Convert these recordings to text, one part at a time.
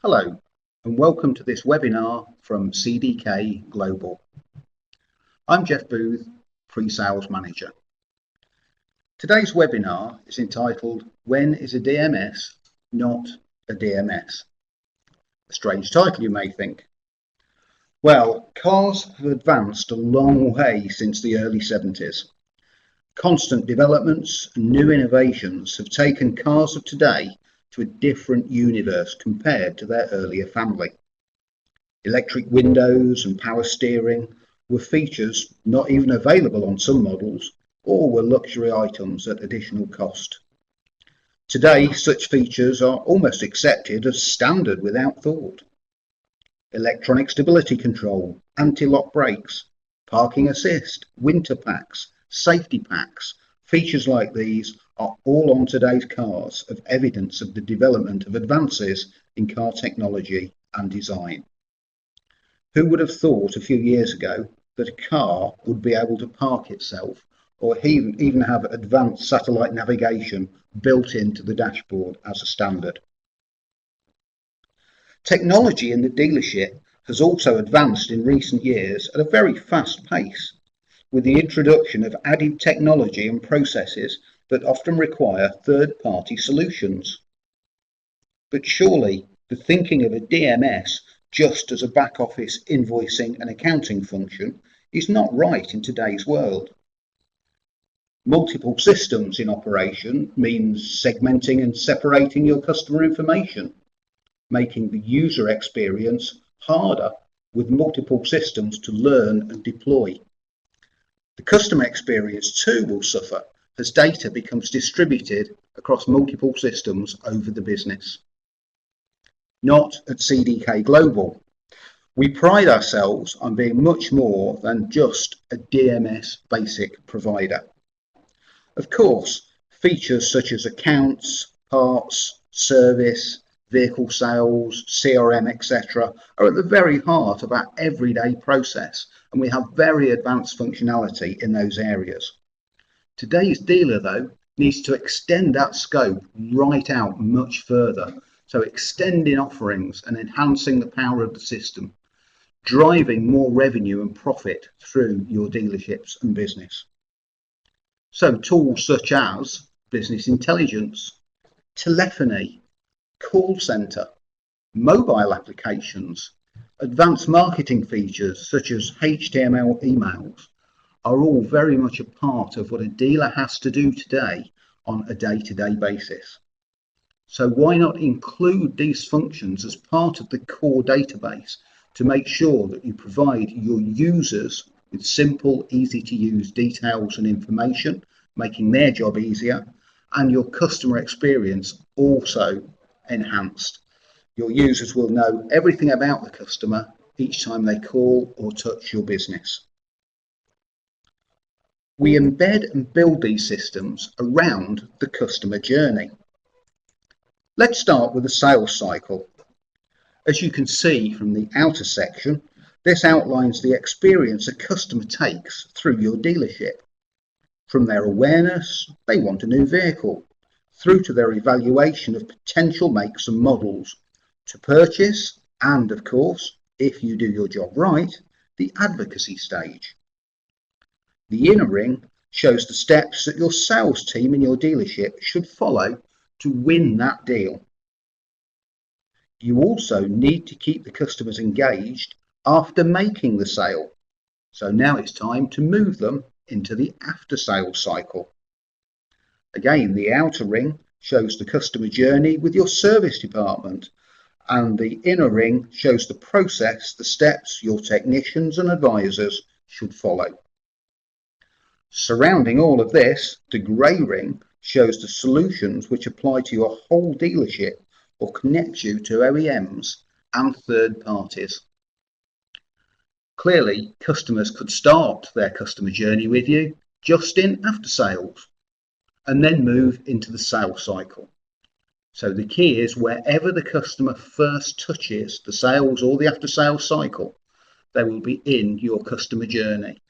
Hello, and welcome to this webinar from CDK Global. I'm Jeff Booth, Pre-Sales Manager. Today's webinar is entitled, When is a DMS not a DMS? A strange title, you may think. Well, cars have advanced a long way since the early 70s. Constant developments and new innovations have taken cars of today to a different universe compared to their earlier family. Electric windows and power steering were features not even available on some models or were luxury items at additional cost. Today, such features are almost accepted as standard without thought. Electronic stability control, anti-lock brakes, parking assist, winter packs, safety packs, features like these are all on today's cars of evidence of the development of advances in car technology and design. Who would have thought a few years ago that a car would be able to park itself or even have advanced satellite navigation built into the dashboard as a standard? Technology in the dealership has also advanced in recent years at a very fast pace, with the introduction of added technology and processes that often require third-party solutions. But surely the thinking of a DMS just as a back office invoicing and accounting function is not right in today's world. Multiple systems in operation means segmenting and separating your customer information, making the user experience harder with multiple systems to learn and deploy. The customer experience too will suffer as data becomes distributed across multiple systems over the business. Not at CDK Global. We pride ourselves on being much more than just a DMS basic provider. Of course, features such as accounts, parts, service, vehicle sales, CRM, etc. are at the very heart of our everyday process, and we have very advanced functionality in those areas. Today's dealer, though, needs to extend that scope right out much further, so extending offerings and enhancing the power of the system, driving more revenue and profit through your dealerships and business. So tools such as business intelligence, telephony, call center, mobile applications, advanced marketing features such as HTML emails are all very much a part of what a dealer has to do today on a day-to-day basis. So why not include these functions as part of the core database to make sure that you provide your users with simple, easy to use details and information, making their job easier, and your customer experience also enhanced. Your users will know everything about the customer each time they call or touch your business. We embed and build these systems around the customer journey. Let's start with the sales cycle. As you can see from the outer section, this outlines the experience a customer takes through your dealership. From their awareness, they want a new vehicle, through to their evaluation of potential makes and models, to purchase, and of course, if you do your job right, the advocacy stage. The inner ring shows the steps that your sales team in your dealership should follow to win that deal. You also need to keep the customers engaged after making the sale. So now it's time to move them into the after sales cycle. Again, the outer ring shows the customer journey with your service department, and the inner ring shows the process, the steps your technicians and advisors should follow. Surrounding all of this, the grey ring shows the solutions which apply to your whole dealership or connect you to OEMs and third parties. Clearly, customers could start their customer journey with you just in after sales and then move into the sales cycle. So the key is wherever the customer first touches the sales or the after sales cycle, they will be in your customer journey,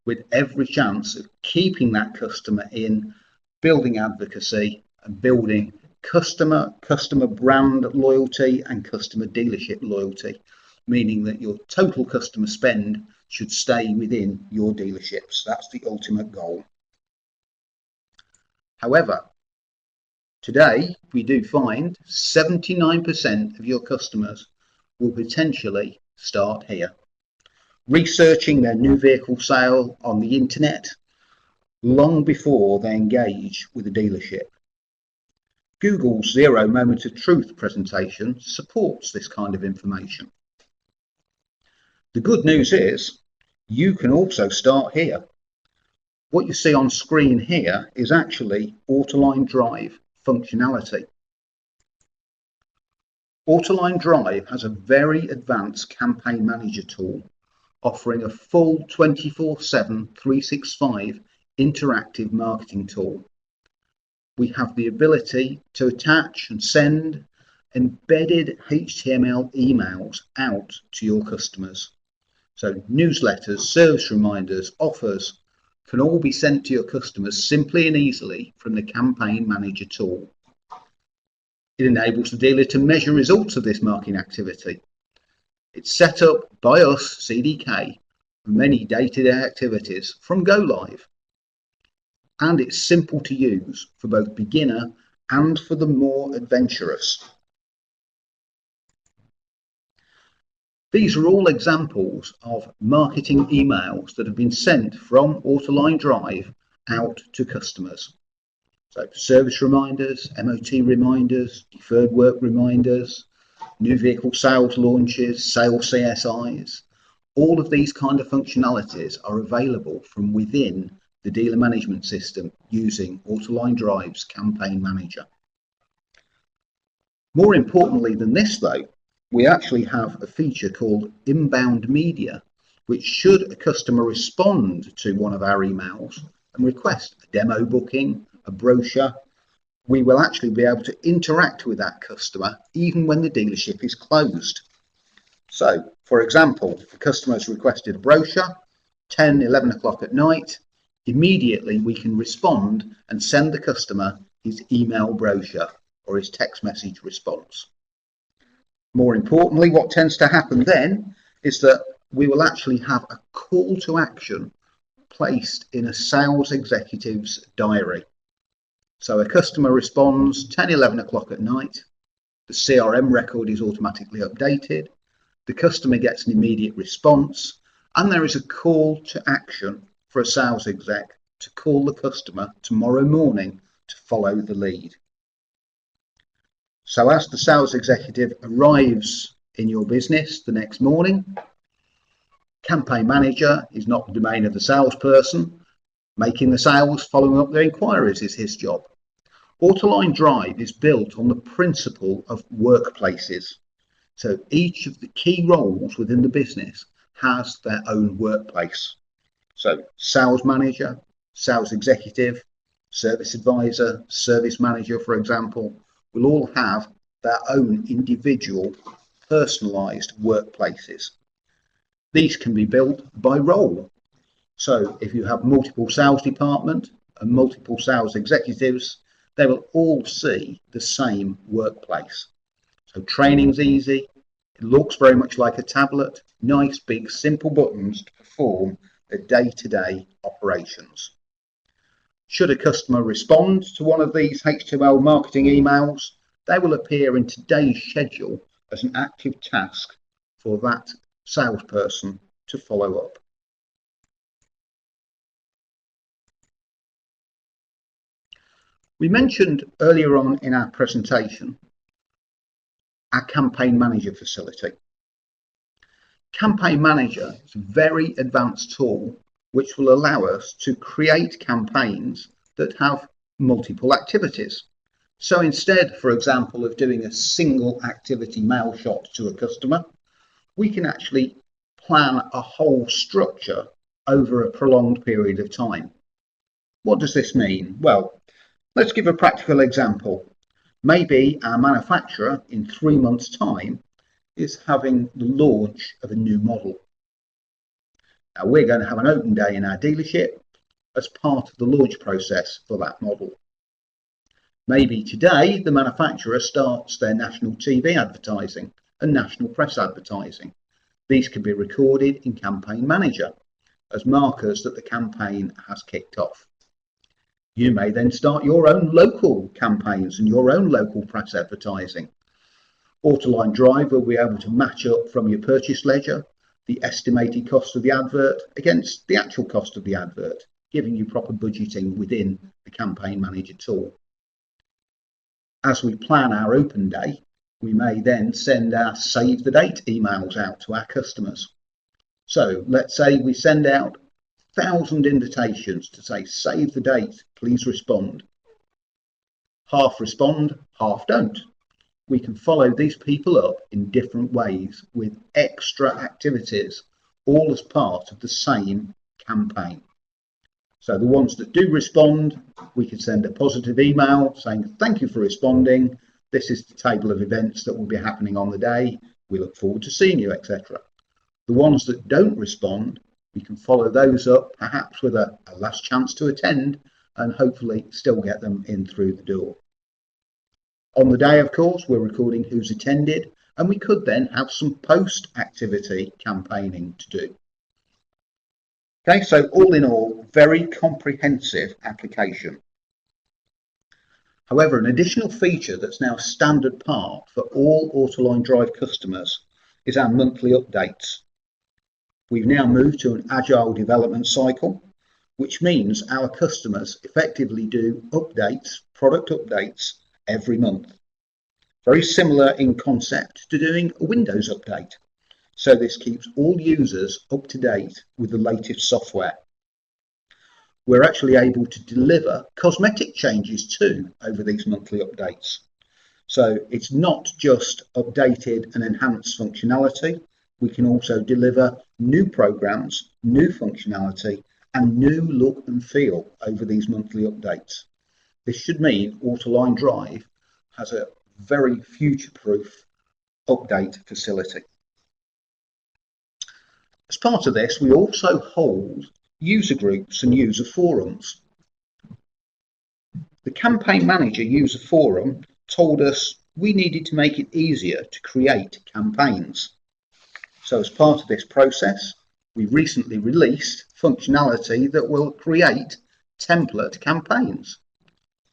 with every chance of keeping that customer in, building advocacy and building customer brand loyalty and customer dealership loyalty, meaning that your total customer spend should stay within your dealerships. That's the ultimate goal. However, today we do find 79% of your customers will potentially start here, researching their new vehicle sale on the internet long before they engage with a dealership. Google's Zero Moment of Truth presentation supports this kind of information. The good news is you can also start here. What you see on screen here is actually Autoline Drive functionality. Autoline Drive has a very advanced campaign manager tool offering a full 24/7 365 interactive marketing tool. We have the ability to attach and send embedded HTML emails out to your customers. So newsletters, service reminders, offers can all be sent to your customers simply and easily from the Campaign Manager tool. It enables the dealer to measure results of this marketing activity. It's set up by us, CDK, for many day-to-day activities from go live. And it's simple to use for both beginner and for the more adventurous. These are all examples of marketing emails that have been sent from Autoline Drive out to customers. So service reminders, MOT reminders, deferred work reminders, new vehicle sales launches, sales CSIs. All of these kind of functionalities are available from within the dealer management system using Autoline Drive's Campaign Manager. More importantly than this though, we actually have a feature called Inbound Media, which should a customer respond to one of our emails and request a demo booking, a brochure, we will actually be able to interact with that customer even when the dealership is closed. So, for example, if a customer has requested a brochure, 10, 11 o'clock at night, immediately we can respond and send the customer his email brochure or his text message response. More importantly, what tends to happen then is that we will actually have a call to action placed in a sales executive's diary. So a customer responds 10, 11 o'clock at night, the CRM record is automatically updated, the customer gets an immediate response, and there is a call to action for a sales exec to call the customer tomorrow morning to follow the lead. So as the sales executive arrives in your business the next morning, Campaign Manager is not the domain of the salesperson. Making the sales, following up their inquiries is his job. Autoline Drive is built on the principle of workplaces. So each of the key roles within the business has their own workplace. So sales manager, sales executive, service advisor, service manager, for example, will all have their own individual personalized workplaces. These can be built by role. So if you have multiple sales department and multiple sales executives, they will all see the same workplace. So training's easy. It looks very much like a tablet. Nice, big, simple buttons to perform the day-to-day operations. Should a customer respond to one of these HTML marketing emails, they will appear in today's schedule as an active task for that salesperson to follow up. We mentioned earlier on in our presentation our Campaign Manager facility. Campaign Manager is a very advanced tool which will allow us to create campaigns that have multiple activities. So instead, for example, of doing a single activity mail shot to a customer, we can actually plan a whole structure over a prolonged period of time. What does this mean? Well, let's give a practical example. Maybe our manufacturer in 3 months' time is having the launch of a new model. Now we're going to have an open day in our dealership as part of the launch process for that model. Maybe today the manufacturer starts their national TV advertising and national press advertising. These can be recorded in Campaign Manager as markers that the campaign has kicked off. You may then start your own local campaigns and your own local press advertising. Autoline Drive will be able to match up from your purchase ledger the estimated cost of the advert against the actual cost of the advert, giving you proper budgeting within the Campaign Manager tool. As we plan our open day, we may then send our save the date emails out to our customers. So let's say we send out 1,000 invitations to say save the date, please respond. Half respond, half don't. We can follow these people up in different ways with extra activities, all as part of the same campaign. So the ones that do respond, we can send a positive email saying thank you for responding. This is the table of events that will be happening on the day. We look forward to seeing you, etc. The ones that don't respond, we can follow those up, perhaps with a last chance to attend, and hopefully still get them in through the door. On the day, of course, we're recording who's attended, and we could then have some post-activity campaigning to do. Okay, so all in all, very comprehensive application. However, an additional feature that's now standard part for all Autoline Drive customers is our monthly updates. We've now moved to an agile development cycle, which means our customers effectively do updates, product updates, every month. Very similar in concept to doing a Windows update. So this keeps all users up to date with the latest software. We're actually able to deliver cosmetic changes too over these monthly updates. So it's not just updated and enhanced functionality. We can also deliver new programs, new functionality, and new look and feel over these monthly updates. This should mean Autoline Drive has a very future-proof update facility. As part of this, we also hold user groups and user forums. The Campaign Manager user forum told us we needed to make it easier to create campaigns. So as part of this process, we recently released functionality that will create template campaigns.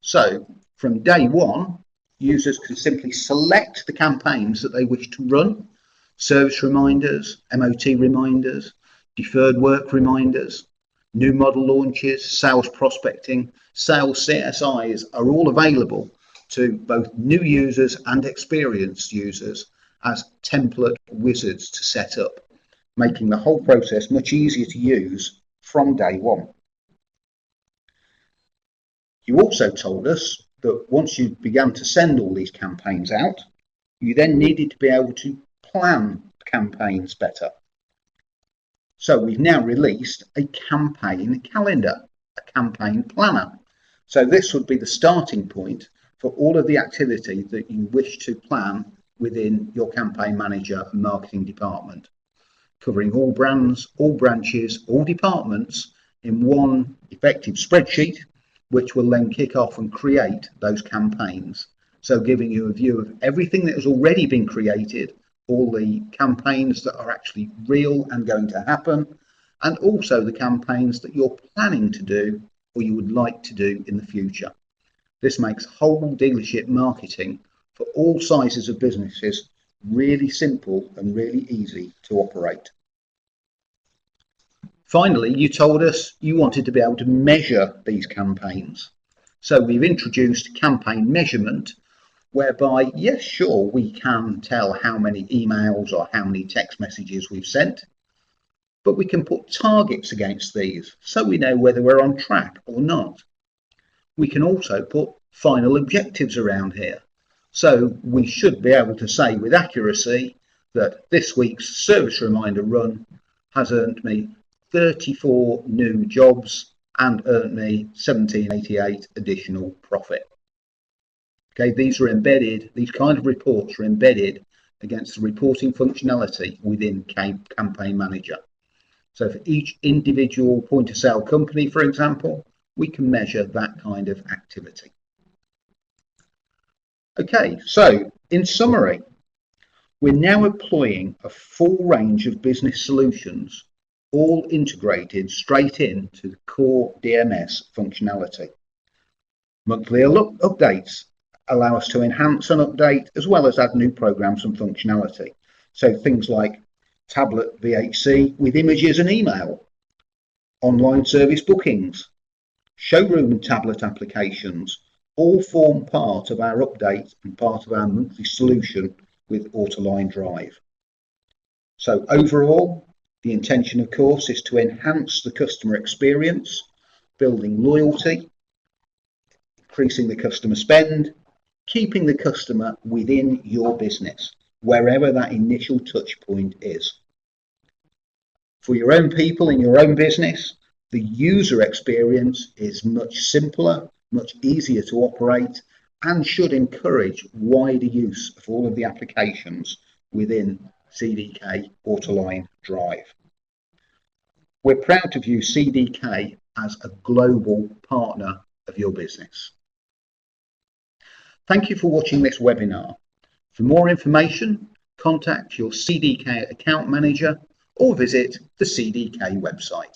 So from day one, users can simply select the campaigns that they wish to run: service reminders, MOT reminders, deferred work reminders, new model launches, sales prospecting, sales CSIs are all available to both new users and experienced users as template wizards to set up, making the whole process much easier to use from day one. You also told us that once you began to send all these campaigns out, you then needed to be able to plan campaigns better. So we've now released a campaign calendar, a campaign planner. So this would be the starting point for all of the activity that you wish to plan within your campaign manager and marketing department, covering all brands, all branches, all departments in one effective spreadsheet, which will then kick off and create those campaigns. So giving you a view of everything that has already been created, all the campaigns that are actually real and going to happen, and also the campaigns that you're planning to do or you would like to do in the future. This makes whole dealership marketing for all sizes of businesses really simple and really easy to operate. Finally, you told us you wanted to be able to measure these campaigns. So we've introduced campaign measurement, whereby, yes, sure, we can tell how many emails or how many text messages we've sent, but we can put targets against these so we know whether we're on track or not. We can also put final objectives around here. So we should be able to say with accuracy that this week's service reminder run has earned me 34 new jobs and earned me 1788 additional profit. Okay, these are embedded, these kind of reports are embedded against the reporting functionality within Campaign Manager. So for each individual point of sale company, for example, we can measure that kind of activity. Okay, so in summary, we're now employing a full range of business solutions, all integrated straight into the core DMS functionality. Monthly updates allow us to enhance and update as well as add new programs and functionality. So things like tablet VHC with images and email, online service bookings, showroom and tablet applications all form part of our update and part of our monthly solution with Autoline Drive. So overall, the intention, of course, is to enhance the customer experience, building loyalty, increasing the customer spend, keeping the customer within your business, wherever that initial touch point is. For your own people in your own business, the user experience is much simpler, much easier to operate, and should encourage wider use of all of the applications within CDK Autoline Drive. We're proud to view CDK as a global partner of your business. Thank you for watching this webinar. For more information, contact your CDK account manager or visit the CDK website.